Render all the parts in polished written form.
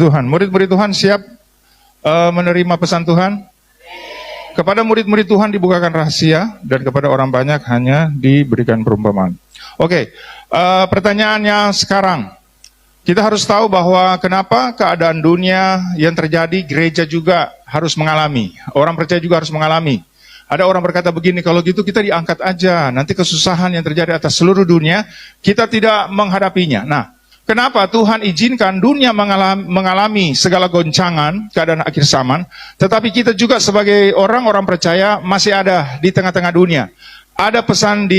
Tuhan. Murid-murid Tuhan siap menerima pesan Tuhan? Kepada murid-murid Tuhan dibukakan rahasia, dan kepada orang banyak hanya diberikan perumpamaan. Oke, pertanyaannya sekarang, kita harus tahu bahwa kenapa keadaan dunia yang terjadi, gereja juga harus mengalami. Orang percaya juga harus mengalami. Ada orang berkata begini, kalau gitu kita diangkat aja, nanti kesusahan yang terjadi atas seluruh dunia, kita tidak menghadapinya. Nah, kenapa Tuhan izinkan dunia mengalami segala goncangan, keadaan akhir zaman, tetapi kita juga sebagai orang-orang percaya masih ada di tengah-tengah dunia. Ada pesan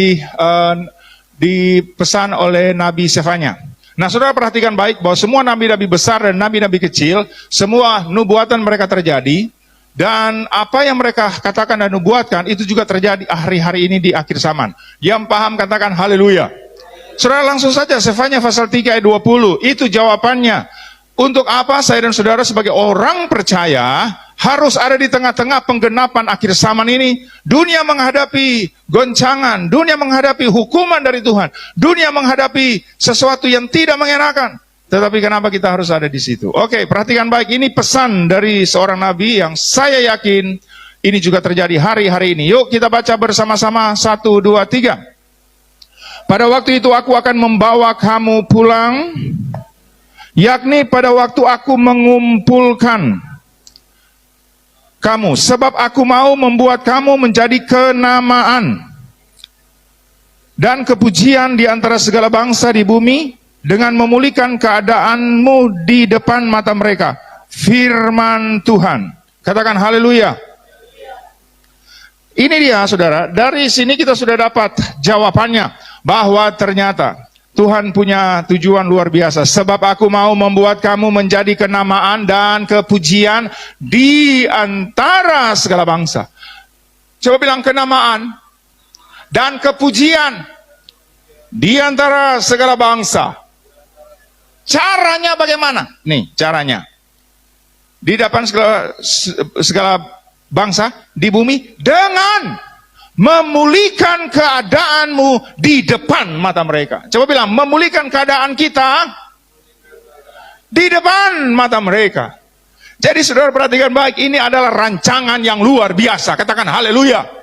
dipesan oleh Nabi Sefanya. Nah, saudara perhatikan baik bahwa semua nabi-nabi besar dan nabi-nabi kecil, semua nubuatan mereka terjadi, dan apa yang mereka katakan dan nubuatkan itu juga terjadi hari-hari ini di akhir zaman. Yang paham katakan haleluya. Saudara langsung saja Sefanya pasal 3 ayat 20, itu jawabannya. Untuk apa saya dan saudara sebagai orang percaya harus ada di tengah-tengah penggenapan akhir zaman ini? Dunia menghadapi goncangan, dunia menghadapi hukuman dari Tuhan, dunia menghadapi sesuatu yang tidak mengenakan. Tetapi kenapa kita harus ada di situ? Oke, perhatikan baik, ini pesan dari seorang nabi yang saya yakin ini juga terjadi hari-hari ini. Yuk kita baca bersama-sama, 1, 2, 3. Pada waktu itu aku akan membawa kamu pulang, yakni pada waktu aku mengumpulkan kamu, sebab aku mau membuat kamu menjadi kenamaan dan kepujian di antara segala bangsa di bumi, dengan memulihkan keadaanmu di depan mata mereka. Firman Tuhan. Katakan haleluya. Ini dia saudara, dari sini kita sudah dapat jawabannya, bahwa ternyata Tuhan punya tujuan luar biasa. Sebab aku mau membuat kamu menjadi kenamaan dan kepujian di antara segala bangsa. Coba bilang kenamaan dan kepujian di antara segala bangsa. Caranya bagaimana? Nih caranya. Di depan segala bangsa di bumi, dengan memulihkan keadaanmu di depan mata mereka. Coba bilang, memulihkan keadaan kita di depan mata mereka. Jadi saudara perhatikan baik, ini adalah rancangan yang luar biasa. Katakan haleluya.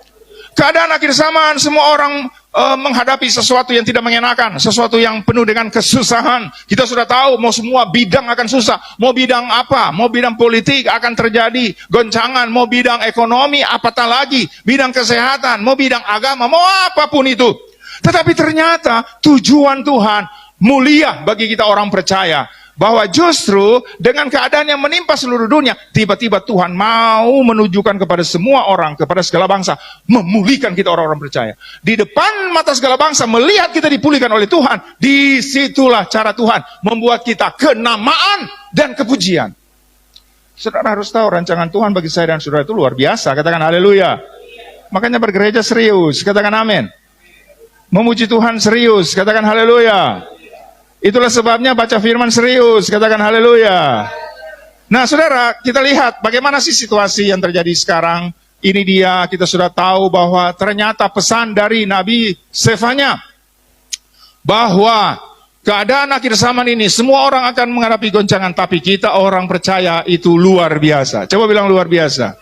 Keadaan akhir zaman, semua orang menghadapi sesuatu yang tidak mengenakan, sesuatu yang penuh dengan kesusahan. Kita sudah tahu, mau semua bidang akan susah. Mau bidang apa? Mau bidang politik akan terjadi goncangan, mau bidang ekonomi, apatah lagi, bidang kesehatan, mau bidang agama, mau apapun itu. Tetapi ternyata tujuan Tuhan mulia bagi kita orang percaya, bahwa justru dengan keadaan yang menimpa seluruh dunia, tiba-tiba Tuhan mau menunjukkan kepada semua orang, kepada segala bangsa, memulihkan kita orang-orang percaya. Di depan mata segala bangsa, melihat kita dipulihkan oleh Tuhan, disitulah cara Tuhan membuat kita kenamaan dan kepujian. Saudara harus tahu, rancangan Tuhan bagi saya dan saudara itu luar biasa. Katakan haleluya. Makanya bergereja serius, katakan amin. Memuji Tuhan serius, katakan haleluya. Itulah sebabnya baca firman serius, katakan haleluya. Nah saudara, kita lihat bagaimana sih situasi yang terjadi sekarang. Ini dia, kita sudah tahu bahwa ternyata pesan dari Nabi Sefanya, bahwa keadaan akhir zaman ini semua orang akan menghadapi goncangan, tapi kita orang percaya itu luar biasa. Coba bilang luar biasa.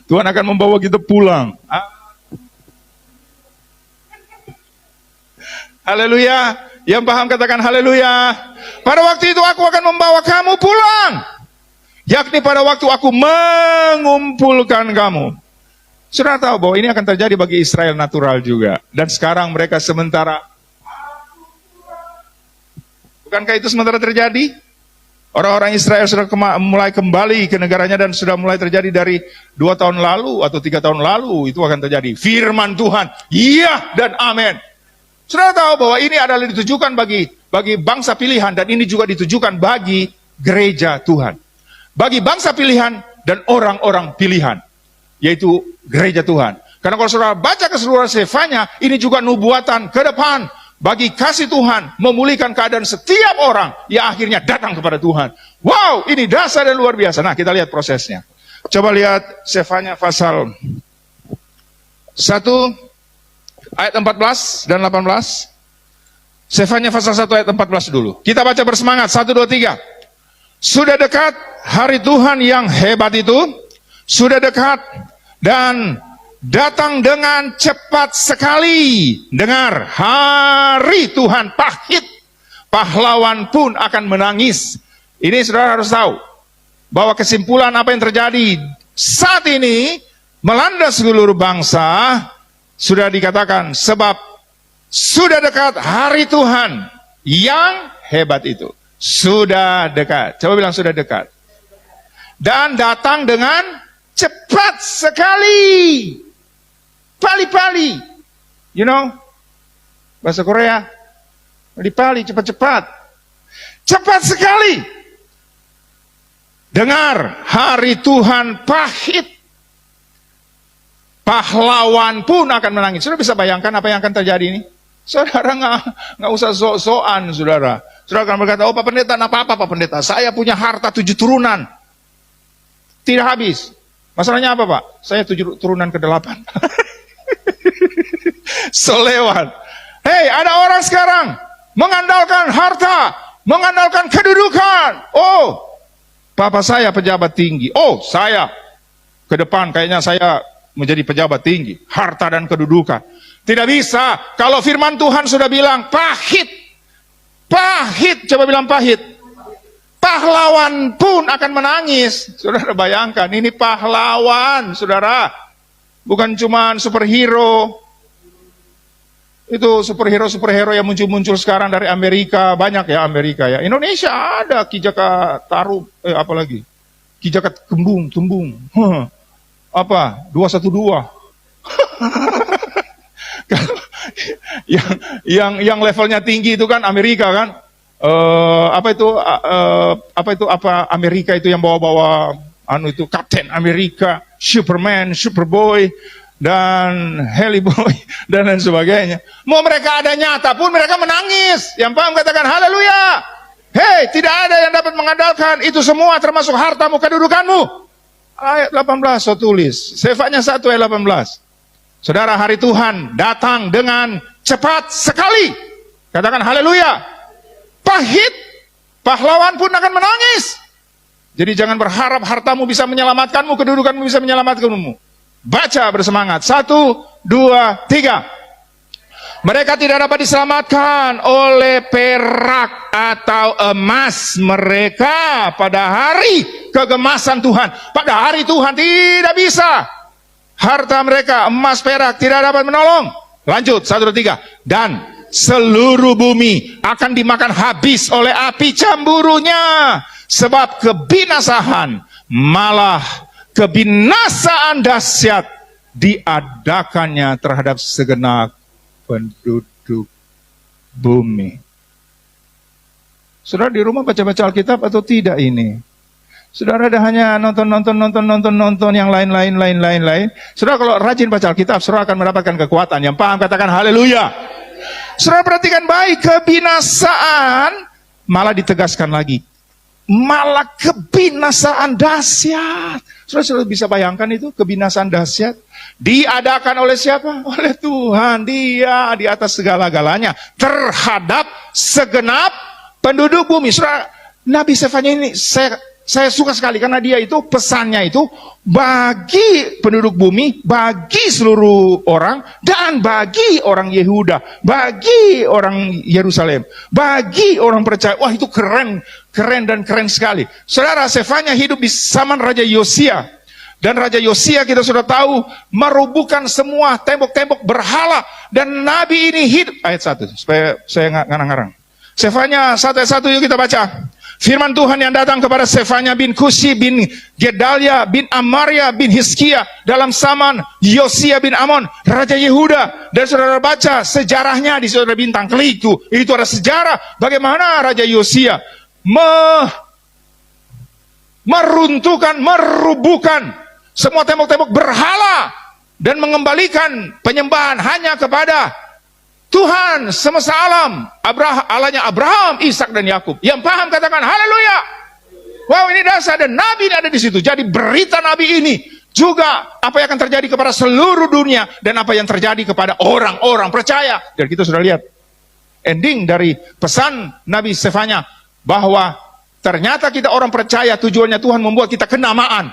Tuhan akan membawa kita pulang. Haleluya. Yang paham katakan haleluya. Pada waktu itu aku akan membawa kamu pulang, yakni pada waktu aku mengumpulkan kamu. Sudah tahu bahwa ini akan terjadi bagi Israel natural juga. Dan sekarang mereka sementara. Bukankah itu sementara terjadi? Orang-orang Israel sudah mulai kembali ke negaranya, dan sudah mulai terjadi dari 2 tahun lalu atau 3 tahun lalu. Itu akan terjadi. Firman Tuhan, iya dan amin. Saudara tahu bahwa ini adalah ditujukan bagi bangsa pilihan, dan ini juga ditujukan bagi gereja Tuhan. Bagi bangsa pilihan dan orang-orang pilihan, yaitu gereja Tuhan. Karena kalau saudara baca keseluruhan Sefanya, ini juga nubuatan ke depan bagi kasih Tuhan memulihkan keadaan setiap orang yang akhirnya datang kepada Tuhan. Wow, ini dasar dan luar biasa. Nah, kita lihat prosesnya. Coba lihat Sefanya pasal 1 ayat 14 dan 18. Sefanya pasal 1 ayat 14 dulu. Kita baca bersemangat, 1, 2, 3. Sudah dekat hari Tuhan yang hebat itu, sudah dekat dan datang dengan cepat sekali. Dengar, hari Tuhan pahit, pahlawan pun akan menangis. Ini saudara harus tahu, bahwa kesimpulan apa yang terjadi saat ini melanda seluruh bangsa, sudah dikatakan, sebab sudah dekat hari Tuhan yang hebat itu. Sudah dekat. Coba bilang sudah dekat. Dan datang dengan cepat sekali. Pali-pali. You know? Bahasa Korea. Pali-pali, cepat-cepat. Cepat sekali. Dengar, hari Tuhan pahit. Pahlawan pun akan menangis. Sudah bisa bayangkan apa yang akan terjadi ini? Saudara nggak usah sok-sokan, saudara. Saudara akan berkata, oh Pak Pendeta, apa-apa Pak Pendeta, saya punya harta 7 turunan. Tidak habis. Masalahnya apa Pak? Saya 7 turunan ke-8. So lewat. Hei, ada orang sekarang mengandalkan harta, mengandalkan kedudukan. Oh, papa saya pejabat tinggi. Oh, saya ke depan kayaknya saya menjadi pejabat tinggi. Harta dan kedudukan. Tidak bisa. Kalau firman Tuhan sudah bilang pahit. Pahit. Coba bilang pahit. Pahlawan pun akan menangis. Saudara bayangkan, ini pahlawan, saudara. Bukan cuma superhero. Itu superhero yang muncul-muncul sekarang dari Amerika. Banyak ya Amerika ya. Indonesia ada Kijaka Tarup. Apa lagi? Kijaka Tumbung. Apa? 212. yang levelnya tinggi itu kan Amerika kan. Apa Amerika itu yang bawa-bawa itu Kapten Amerika, Superman, Superboy, dan Heliboy dan lain sebagainya. Mau mereka ada nyata pun mereka menangis. Yang paham katakan haleluya. Hei, tidak ada yang dapat mengandalkan itu semua termasuk hartamu, kedudukanmu. Ayat 18 saya tulis. Sefanya 1 ayat 18. Saudara, hari Tuhan datang dengan cepat sekali. Katakan haleluya. Pahit, pahlawan pun akan menangis. Jadi jangan berharap hartamu bisa menyelamatkanmu, kedudukanmu bisa menyelamatkanmu. Baca bersemangat. 1, 2, 3. Mereka tidak dapat diselamatkan oleh perak atau emas mereka pada hari kegemasan Tuhan. Pada hari Tuhan tidak bisa. Harta mereka, emas, perak tidak dapat menolong. Lanjut, 1, 2, 3. Dan seluruh bumi akan dimakan habis oleh api cemburunya. Sebab kebinasaan, malah kebinasaan dahsyat diadakannya terhadap segenap penduduk bumi. Saudara di rumah baca-baca Alkitab atau tidak ini? Saudara ada hanya nonton yang lain. Saudara kalau rajin baca Alkitab, saudara akan mendapatkan kekuatan. Yang paham katakan haleluya. Saudara perhatikan baik, kebinasaan malah ditegaskan lagi. Malah kebinasaan dahsyat. Saudara bisa bayangkan itu kebinasaan dahsyat. Diadakan oleh siapa? Oleh Tuhan. Dia di atas segala-galanya terhadap segenap penduduk bumi. Saudara, Nabi Sefanya ini saya suka sekali karena dia itu pesannya itu bagi penduduk bumi, bagi seluruh orang, dan bagi orang Yehuda, bagi orang Yerusalem, bagi orang percaya. Wah, itu keren sekali. Saudara, Sefanya hidup di zaman Raja Yosia. Dan Raja Yosia kita sudah tahu merubuhkan semua tembok-tembok berhala. Dan Nabi ini hidup. Ayat 1, supaya saya nggak ngarang-ngarang. Sefanya 1 ayat 1 yuk kita baca. Firman Tuhan yang datang kepada Sefanya bin Kusi bin Gedalia bin Amaria bin Hizkia dalam zaman Yosia bin Amon, Raja Yehuda. Dan saudara baca sejarahnya di saudara bintang klik itu ada sejarah bagaimana Raja Yosia merubuhkan semua tembok-tembok berhala dan mengembalikan penyembahan hanya kepada Tuhan semesta alam, Allahnya Abraham, Ishak dan Yakub. Yang paham katakan haleluya. Wow, ini dasar dan Nabi ini ada di situ. Jadi berita Nabi ini juga apa yang akan terjadi kepada seluruh dunia dan apa yang terjadi kepada orang-orang percaya. Dan kita sudah lihat ending dari pesan Nabi Sefanya bahwa Ternyata kita orang percaya, tujuannya Tuhan membuat kita kenamaan.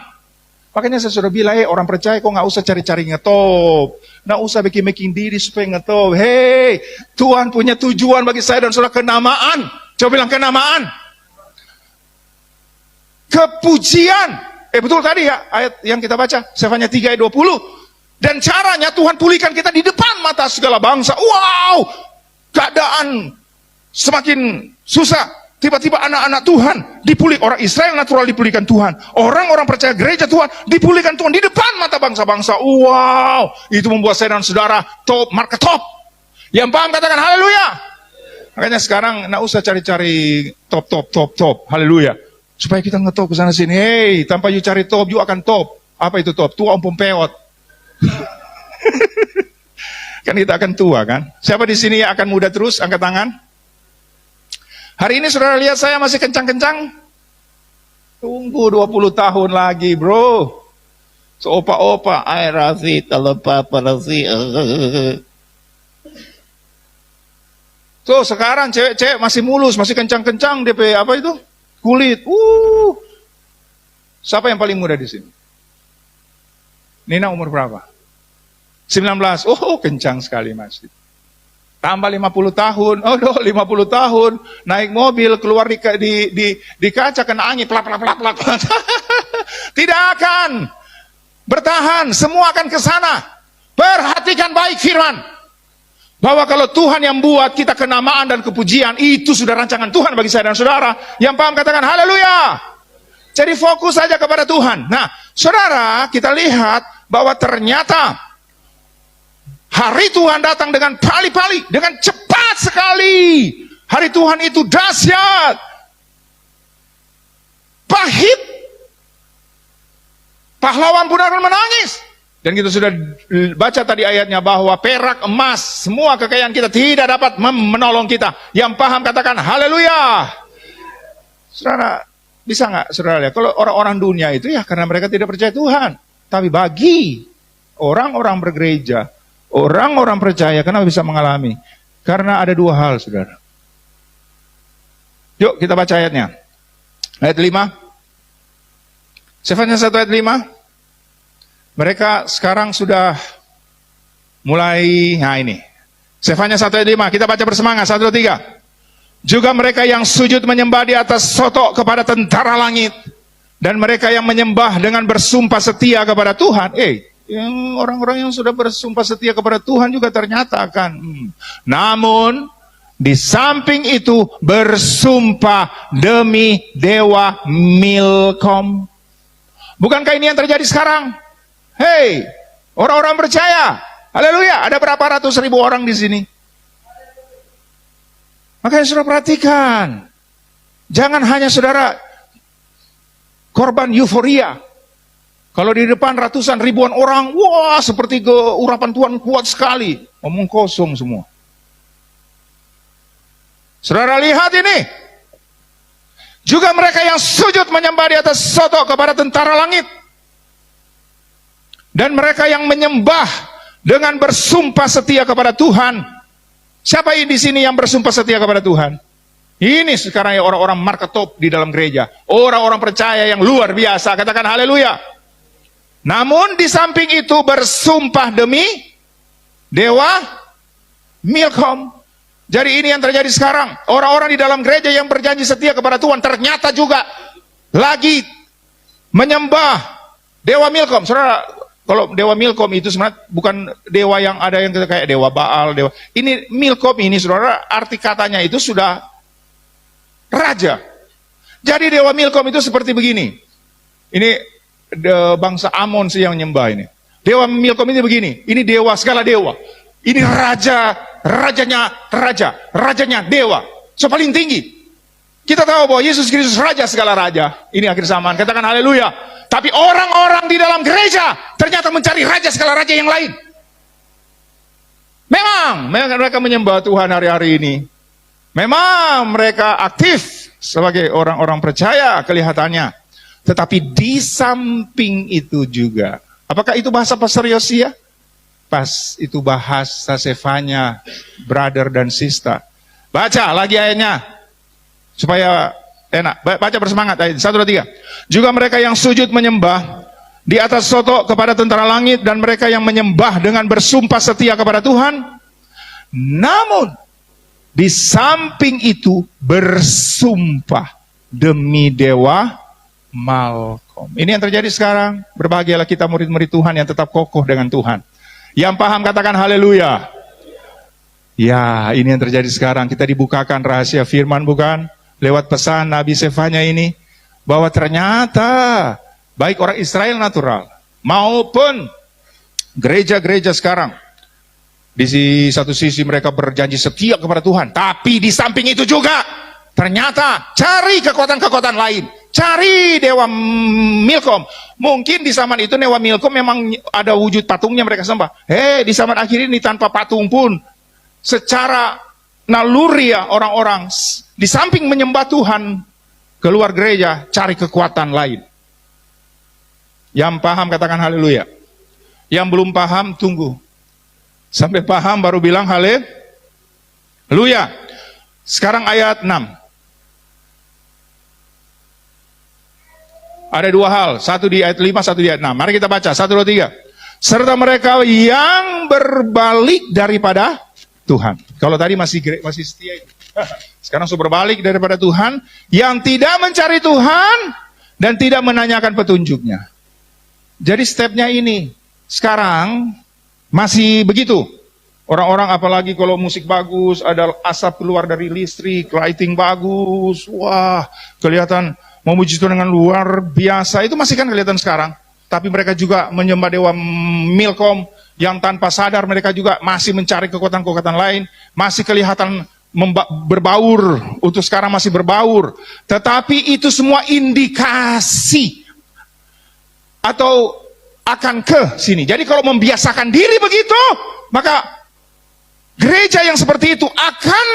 Makanya saya sudah bilang, orang percaya kok nggak usah cari-cari ngetop. Nggak usah bikin-bikin diri supaya ngetop. Hei, Tuhan punya tujuan bagi saya dan saudara, kenamaan. Coba bilang kenamaan. Kepujian. Betul tadi ya, ayat yang kita baca, Sefanya 3 ayat 20. Dan caranya Tuhan pulihkan kita di depan mata segala bangsa. Wow, keadaan semakin susah. Tiba-tiba anak-anak Tuhan dipulih, orang Israel natural dipulihkan Tuhan, orang-orang percaya gereja Tuhan dipulihkan Tuhan di depan mata bangsa-bangsa. Wow, itu membuat saya dan saudara top, market top. Yang paham katakan haleluya. Makanya sekarang nggak usah cari-cari top, haleluya. Supaya kita ngetop ke sana sini. Hei, tanpa you cari top, you akan top. Apa itu top? Tua umpum peot. Kan kita akan tua kan? Siapa di sini yang akan muda terus? Angkat tangan. Hari ini saudara lihat saya masih kencang-kencang? Tunggu 20 tahun lagi bro. So opa-opa, ay Rafi, kalau papa Rafi. So sekarang cewek-cewek masih mulus, masih kencang-kencang DP apa itu? Kulit. Siapa yang paling muda di sini? Nina umur berapa? 19. Oh, kencang sekali masih. Tambah 50 tahun, 50 tahun, naik mobil, keluar di kaca, kena angin, plak. Tidak akan bertahan, semua akan ke sana. Perhatikan baik firman, bahwa kalau Tuhan yang buat kita kenamaan dan kepujian, itu sudah rancangan Tuhan bagi saya dan saudara. Yang paham katakan haleluya. Jadi fokus saja kepada Tuhan. Nah, saudara, kita lihat bahwa ternyata hari Tuhan datang dengan pali-pali, dengan cepat sekali. Hari Tuhan itu dahsyat, pahit. Pahlawan pun akan menangis. Dan kita sudah baca tadi ayatnya bahwa perak, emas, semua kekayaan kita tidak dapat menolong kita. Yang paham katakan haleluya. Saudara, bisa nggak saudara lihat? Kalau orang-orang dunia itu ya karena mereka tidak percaya Tuhan. Tapi bagi orang-orang bergereja, orang-orang percaya, kenapa bisa mengalami? Karena ada dua hal, saudara. Yuk kita baca ayatnya. Ayat 5. Sefanya 1 ayat 5. Mereka sekarang sudah mulai, nah ini. Sefanya 1 ayat 5, kita baca bersemangat, 1, 2, 3. Juga mereka yang sujud menyembah di atas sotok kepada tentara langit. Dan mereka yang menyembah dengan bersumpah setia kepada Tuhan. Orang-orang yang sudah bersumpah setia kepada Tuhan juga ternyata akan. Namun, di samping itu bersumpah demi dewa Milkom. Bukankah ini yang terjadi sekarang? Hei, orang-orang percaya. Haleluya, ada berapa ratus ribu orang di sini? Makanya saudara perhatikan. Jangan hanya saudara korban euforia. Kalau di depan ratusan ribuan orang, wah seperti urapan Tuhan kuat sekali. Omong kosong semua. Saudara lihat ini. Juga mereka yang sujud menyembah di atas sotok kepada tentara langit. Dan mereka yang menyembah dengan bersumpah setia kepada Tuhan. Siapa di sini yang bersumpah setia kepada Tuhan? Ini sekarang ya orang-orang market top di dalam gereja. Orang-orang percaya yang luar biasa. Katakan haleluya. Namun di samping itu bersumpah demi dewa Milkom. Jadi ini yang terjadi sekarang. Orang-orang di dalam gereja yang berjanji setia kepada Tuhan ternyata juga lagi menyembah dewa Milkom. Saudara, kalau dewa Milkom itu sebenarnya bukan dewa yang ada yang kayak dewa Baal, dewa. Ini Milkom ini saudara, arti katanya itu sudah raja. Jadi dewa Milkom itu seperti begini. Ini bangsa Amon sih yang nyembah ini. Dewa Milkom ini begini. Ini dewa segala dewa. Ini rajanya dewa. So paling tinggi. Kita tahu bahwa Yesus Kristus raja segala raja. Ini akhir zaman. Katakan haleluya. Tapi orang-orang di dalam gereja ternyata mencari raja segala raja yang lain. Memang mereka menyembah Tuhan hari-hari ini. Memang mereka aktif sebagai orang-orang percaya kelihatannya. Tetapi di samping itu juga, apakah itu bahasa Pastor Yosia? Pas itu bahasa Sefanya, brother dan sister. Baca lagi ayatnya, supaya Enak. Baca bersemangat ayat 1, 2, 3. Juga mereka yang sujud menyembah di atas soto kepada tentara langit, dan mereka yang menyembah dengan bersumpah setia kepada Tuhan. Namun di samping itu bersumpah demi dewa Malkom. Ini yang terjadi sekarang. Berbahagialah kita murid-murid Tuhan yang tetap kokoh dengan Tuhan. Yang paham katakan haleluya. Ya, ini yang terjadi sekarang. Kita dibukakan rahasia firman, bukan? Lewat pesan Nabi Sefanya ini, bahwa ternyata baik orang Israel natural maupun gereja-gereja sekarang, di satu sisi mereka berjanji setia kepada Tuhan, tapi di samping itu juga ternyata cari kekuatan-kekuatan lain, cari dewa Milkom. Mungkin di zaman itu dewa Milkom memang ada wujud patungnya mereka sembah. Di zaman akhir ini tanpa patung pun, secara naluri orang-orang di samping menyembah Tuhan, keluar gereja cari kekuatan lain. Yang paham katakan haleluya. Yang belum paham tunggu sampai paham baru bilang haleluya. Sekarang ayat 6. Ada dua hal, satu di ayat 5, satu di ayat 6. Mari kita baca, 1, 2, 3. Serta mereka yang berbalik daripada Tuhan. Kalau tadi masih setia, sekarang sudah berbalik daripada Tuhan, yang tidak mencari Tuhan dan tidak menanyakan petunjuknya. Jadi stepnya ini sekarang masih begitu. Orang-orang apalagi kalau musik bagus, ada asap keluar dari listrik, lighting bagus, wah kelihatan memuji Tuhan dengan luar biasa. Itu masih kan kelihatan sekarang. Tapi mereka juga menyembah dewa Milkom, yang tanpa sadar mereka juga masih mencari kekuatan-kekuatan lain, masih kelihatan berbaur, untuk sekarang masih berbaur. Tetapi itu semua indikasi atau akan ke sini. Jadi kalau membiasakan diri begitu, maka gereja yang seperti itu akan,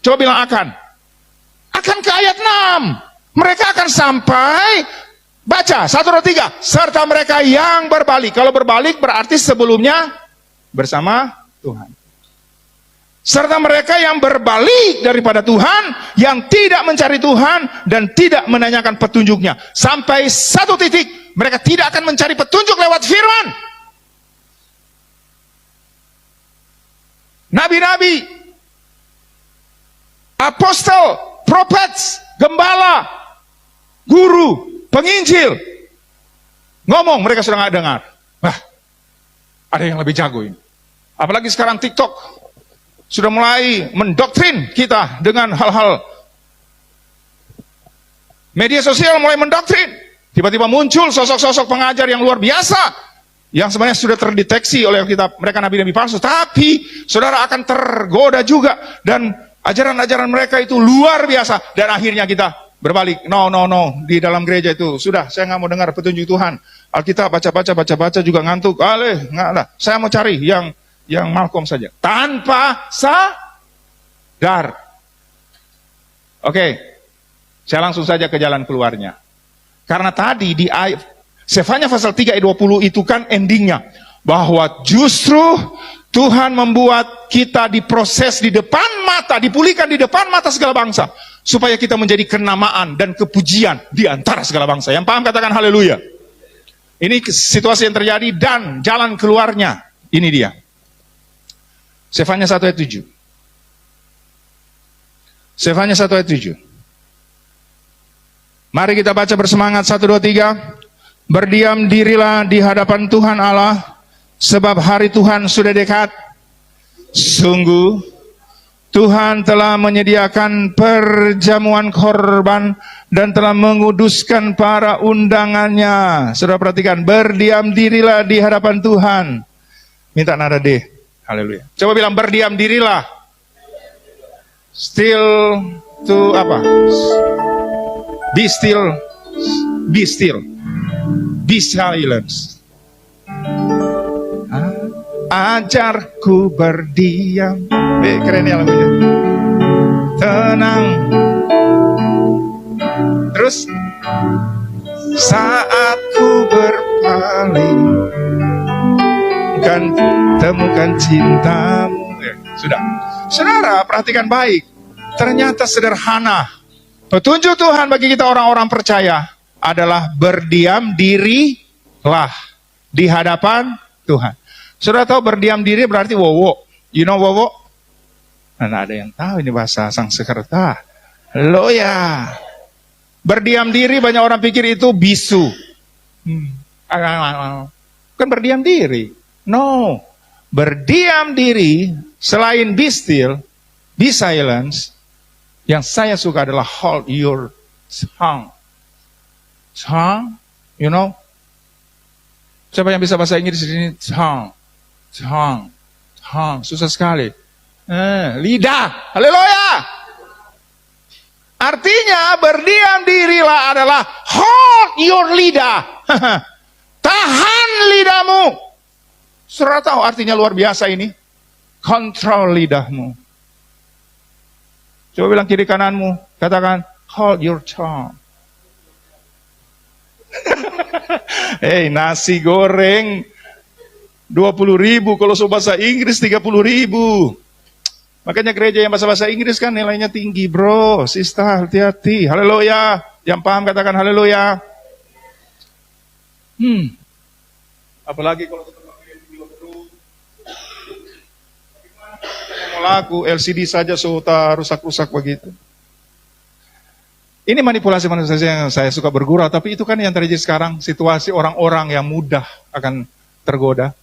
coba bilang akan ke ayat 6. Mereka akan sampai, baca 1, 2, 3, serta mereka yang berbalik. Kalau berbalik berarti sebelumnya bersama Tuhan. Serta mereka yang berbalik daripada Tuhan, yang tidak mencari Tuhan dan tidak menanyakan petunjuknya. Sampai satu titik mereka tidak akan mencari petunjuk lewat firman. Nabi-nabi, apostol, prophet, gembala, guru, penginjil ngomong, mereka sudah nggak dengar. Ada yang lebih jago ini. Apalagi sekarang TikTok sudah mulai mendoktrin kita dengan hal-hal. Media sosial mulai mendoktrin. Tiba-tiba muncul sosok-sosok pengajar yang luar biasa, yang sebenarnya sudah terdeteksi oleh kita, mereka nabi-nabi palsu. Tapi saudara akan tergoda juga, dan ajaran-ajaran mereka itu luar biasa. Dan akhirnya kita berbalik, no, di dalam gereja itu sudah, saya nggak mau dengar petunjuk Tuhan. Alkitab baca juga ngantuk, nggak lah. Saya mau cari yang Malkom saja, tanpa sadar. Oke, saya langsung saja ke jalan keluarnya. Karena tadi di ayat Sefanya pasal 3 ayat 20 itu kan endingnya, bahwa justru Tuhan membuat kita diproses di depan mata, dipulihkan di depan mata segala bangsa, supaya kita menjadi kenamaan dan kepujian di antara segala bangsa. Yang paham katakan haleluya. Ini situasi yang terjadi dan jalan keluarnya. Ini dia. Sefanya 1 ayat 7. Sefanya 1 ayat 7. Mari kita baca bersemangat, 1, 2, 3. Berdiam dirilah di hadapan Tuhan Allah, sebab hari Tuhan sudah dekat. Sungguh Tuhan telah menyediakan perjamuan korban dan telah menguduskan para undangannya. Saudara perhatikan, berdiam dirilah di hadapan Tuhan. Minta nada D. Haleluya. Coba bilang berdiam dirilah. Still to apa? Be still. Be still. Be silence. Ajarku berdiam. Keren ya lagunya. Tenang. Terus saat ku berpaling, kan temukan cintamu. Sudah. Saudara perhatikan baik. Ternyata sederhana Petunjuk Tuhan bagi kita orang-orang percaya adalah berdiam dirilah di hadapan Tuhan. Sudah tahu berdiam diri berarti wowo. You know wowo? Nah, ada yang tahu ini bahasa Sanskerta. Loya. Berdiam diri banyak orang pikir itu bisu. Kan berdiam diri. No. Berdiam diri selain be still, be silence, yang saya suka adalah hold your tongue. Tongue, you know? Siapa yang bisa bahasa Inggris di sini? Tongue. Tongue. Tongue. Susah sekali. Lidah. Haleluya. Artinya berdiam dirilah adalah hold your lidah. Tahan lidahmu. Saudara tahu artinya luar biasa ini? Kontrol lidahmu. Coba bilang kiri kananmu, katakan hold your tongue. Hey, nasi goreng 20.000, kalau bahasa Inggris 30.000. Makanya gereja yang bahasa Inggris kan nilainya tinggi, bro. Sister, hati-hati. Haleluya. Yang paham katakan haleluya. Apalagi kalau mau laku LCD saja sudah rusak-rusak begitu. Ini manipulasi manusia yang saya suka bergurau, tapi itu kan yang terjadi sekarang, situasi orang-orang yang mudah akan tergoda.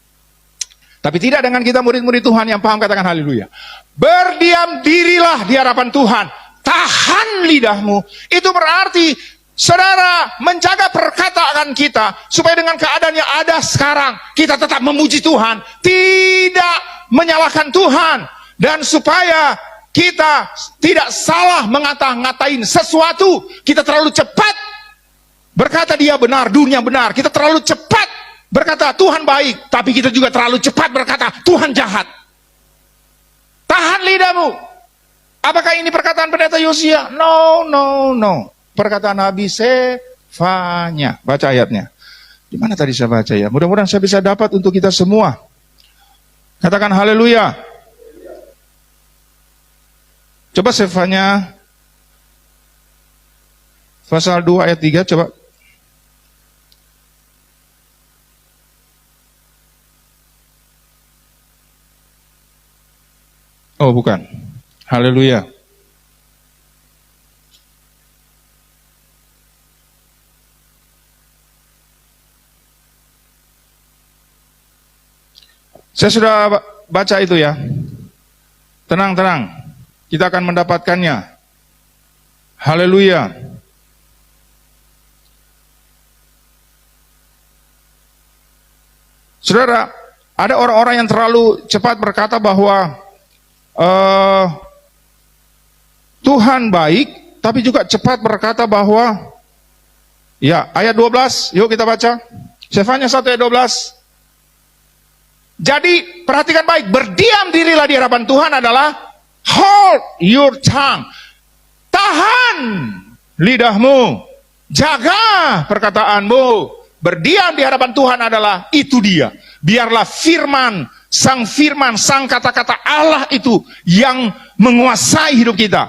Tapi tidak dengan kita murid-murid Tuhan yang paham katakan haleluya. Berdiam dirilah di hadapan Tuhan. Tahan lidahmu. Itu berarti saudara menjaga perkataan kita supaya dengan keadaan yang ada sekarang kita tetap memuji Tuhan, tidak menyalahkan Tuhan, dan supaya kita tidak salah ngata-ngatain sesuatu. Kita terlalu cepat berkata dia benar, dunia benar. Kita terlalu cepat berkata Tuhan baik, tapi kita juga terlalu cepat berkata Tuhan jahat. Tahan lidahmu. Apakah ini perkataan pendeta Yosia? No, no, no. Perkataan Nabi Sefanya. Baca ayatnya. Di mana tadi saya baca ya? Mudah-mudahan saya bisa dapat untuk kita semua. Katakan haleluya. Coba Sefanya pasal 2 ayat 3 coba. Oh, bukan. Haleluya. Saya sudah baca itu ya. Tenang, tenang. Kita akan mendapatkannya. Haleluya. Saudara, ada orang-orang yang terlalu cepat berkata bahwa Tuhan baik, tapi juga cepat berkata bahwa ya, ayat 12, yuk kita baca. Sefanya 1 ayat 12. Jadi perhatikan baik, berdiam dirilah di hadapan Tuhan adalah hold your tongue. Tahan lidahmu, jaga perkataanmu. Berdiam di hadapan Tuhan adalah itu dia. Biarlah firman, sang kata-kata Allah itu yang menguasai hidup kita.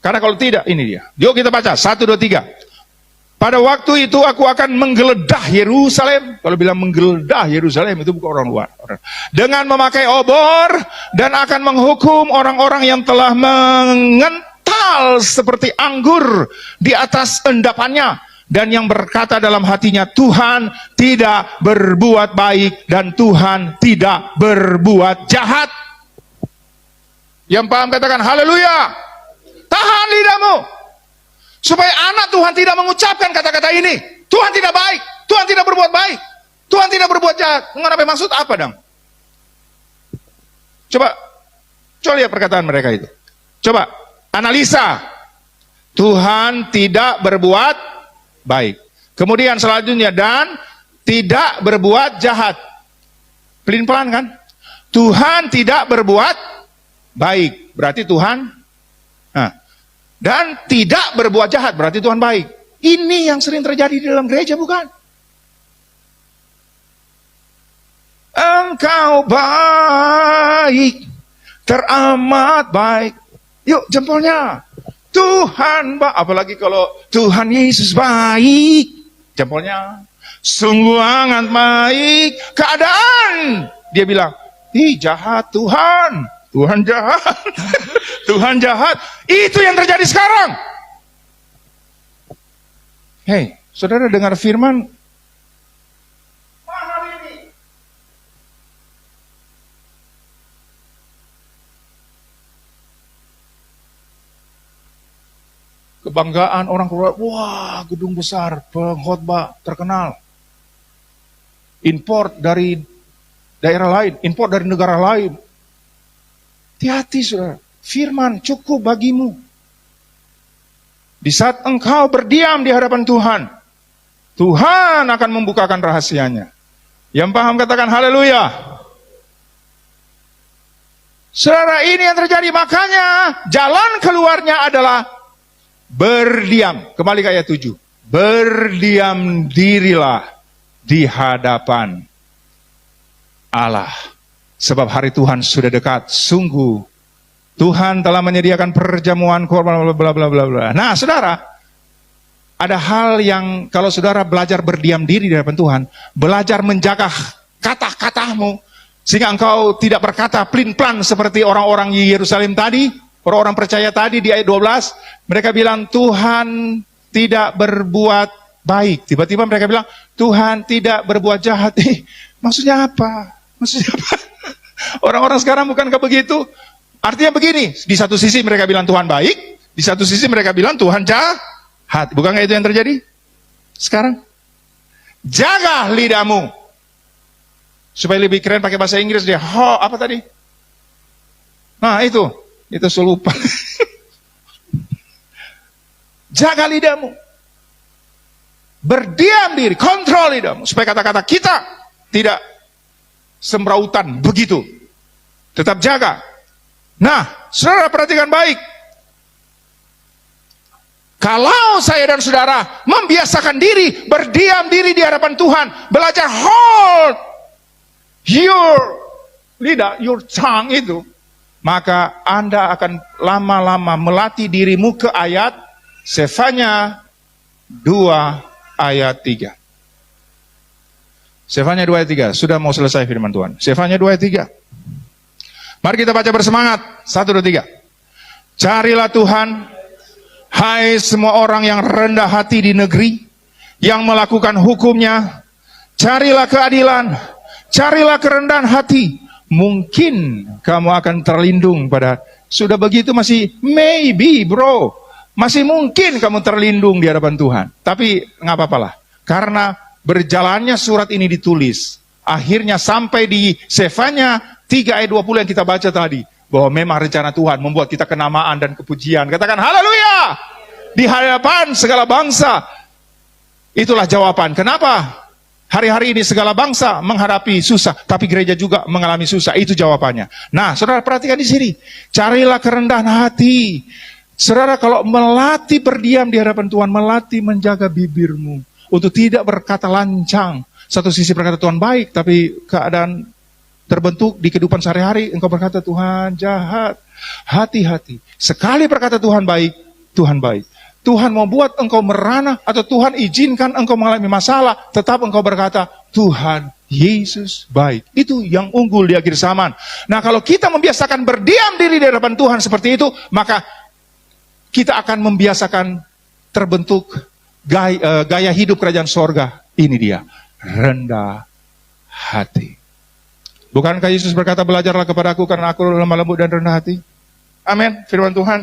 Karena kalau tidak, ini dia. Yuk kita baca, 1, 2, 3. Pada waktu itu aku akan menggeledah Yerusalem. Kalau bilang menggeledah Yerusalem itu bukan orang luar. Dengan memakai obor dan akan menghukum orang-orang yang telah mengental seperti anggur di atas endapannya. Dan yang berkata dalam hatinya, Tuhan tidak berbuat baik dan Tuhan tidak berbuat jahat. Yang paham katakan haleluya. Tahan lidahmu. Supaya anak Tuhan tidak mengucapkan kata-kata ini. Tuhan tidak baik, Tuhan tidak berbuat baik, Tuhan tidak berbuat jahat. Mengenai maksud apa dong? Coba lihat perkataan mereka itu. Coba analisa. Tuhan tidak berbuat baik. Kemudian selanjutnya, dan tidak berbuat jahat. Pelin-pelan kan? Tuhan tidak berbuat baik. Berarti Tuhan dan tidak berbuat jahat, berarti Tuhan baik. Ini yang sering terjadi di dalam gereja, bukan? Engkau baik, teramat baik. Yuk jempolnya. Tuhan baik. Apalagi kalau Tuhan Yesus baik, jempolnya sungguh amat baik. Keadaan dia bilang, ih jahat Tuhan, Tuhan jahat. Tuhan jahat. Itu yang terjadi sekarang. Hei, saudara dengar firman, mahal ini. Kebanggaan orang keluar, wah gedung besar, pengkhotbah terkenal. Import dari daerah lain, import dari negara lain. Hati-hati saudara, firman cukup bagimu. Di saat engkau berdiam di hadapan Tuhan, Tuhan akan membukakan rahasianya. Yang paham katakan haleluya. Saudara, ini yang terjadi, makanya jalan keluarnya adalah berdiam. Kembali ke ayat 7. Berdiam dirilah di hadapan Allah. Sebab hari Tuhan sudah dekat. Sungguh Tuhan telah menyediakan perjamuan korban bla bla bla bla. Nah, saudara, ada hal yang kalau saudara belajar berdiam diri di hadapan Tuhan, belajar menjaga kata-katamu sehingga engkau tidak berkata plin-plan seperti orang-orang di Yerusalem tadi, orang-orang percaya tadi di ayat 12, mereka bilang Tuhan tidak berbuat baik. Tiba-tiba mereka bilang Tuhan tidak berbuat jahat. Maksudnya apa? Maksudnya apa? Orang-orang sekarang bukankah begitu? Artinya begini, di satu sisi mereka bilang Tuhan baik, di satu sisi mereka bilang Tuhan jahat. Bukankah itu yang terjadi sekarang? Jaga lidahmu. Supaya lebih keren pakai bahasa Inggris dia, apa tadi? Nah itu saya lupa. Jaga lidahmu. Berdiam diri, kontrol lidahmu. Supaya kata-kata kita tidak sembrautan begitu. Tetap jaga. Nah, saudara perhatikan baik. Kalau saya dan saudara membiasakan diri, berdiam diri di hadapan Tuhan, belajar hold your lidah, your tongue itu, maka Anda akan lama-lama melatih dirimu ke ayat Sefanya 2 ayat 3. Sefanya 2 ayat 3, sudah mau selesai firman Tuhan. Sefanya 2 ayat 3. Mari kita baca bersemangat. 1, 2, 3. Carilah Tuhan, hai semua orang yang rendah hati di negeri, yang melakukan hukumnya. Carilah keadilan, carilah kerendahan hati. Mungkin kamu akan terlindung pada. Sudah begitu masih maybe bro. Masih mungkin kamu terlindung di hadapan Tuhan. Tapi nggak apa-apalah. Karena berjalannya surat ini ditulis, akhirnya sampai di Sefanya 3 ayat 20 yang kita baca tadi, bahwa memang rencana Tuhan membuat kita kenamaan dan kepujian. Katakan haleluya! Di hadapan segala bangsa. Itulah jawaban. Kenapa hari-hari ini segala bangsa menghadapi susah, tapi gereja juga mengalami susah. Itu jawabannya. Nah, saudara perhatikan di sini. Carilah kerendahan hati. Saudara kalau melatih berdiam di hadapan Tuhan, melatih menjaga bibirmu untuk tidak berkata lancang. Satu sisi berkata Tuhan baik, tapi keadaan terbentuk di kehidupan sehari-hari, engkau berkata Tuhan jahat. Hati-hati. Sekali berkata Tuhan baik, Tuhan baik. Tuhan mau buat engkau merana, atau Tuhan izinkan engkau mengalami masalah, tetap engkau berkata Tuhan Yesus baik. Itu yang unggul di akhir zaman. Nah, kalau kita membiasakan berdiam diri di hadapan Tuhan seperti itu, maka kita akan membiasakan terbentuk gaya hidup kerajaan sorga. Ini dia, rendah hati. Bukankah Yesus berkata, belajarlah kepadaku karena aku lemah lembut dan rendah hati? Amin, firman Tuhan.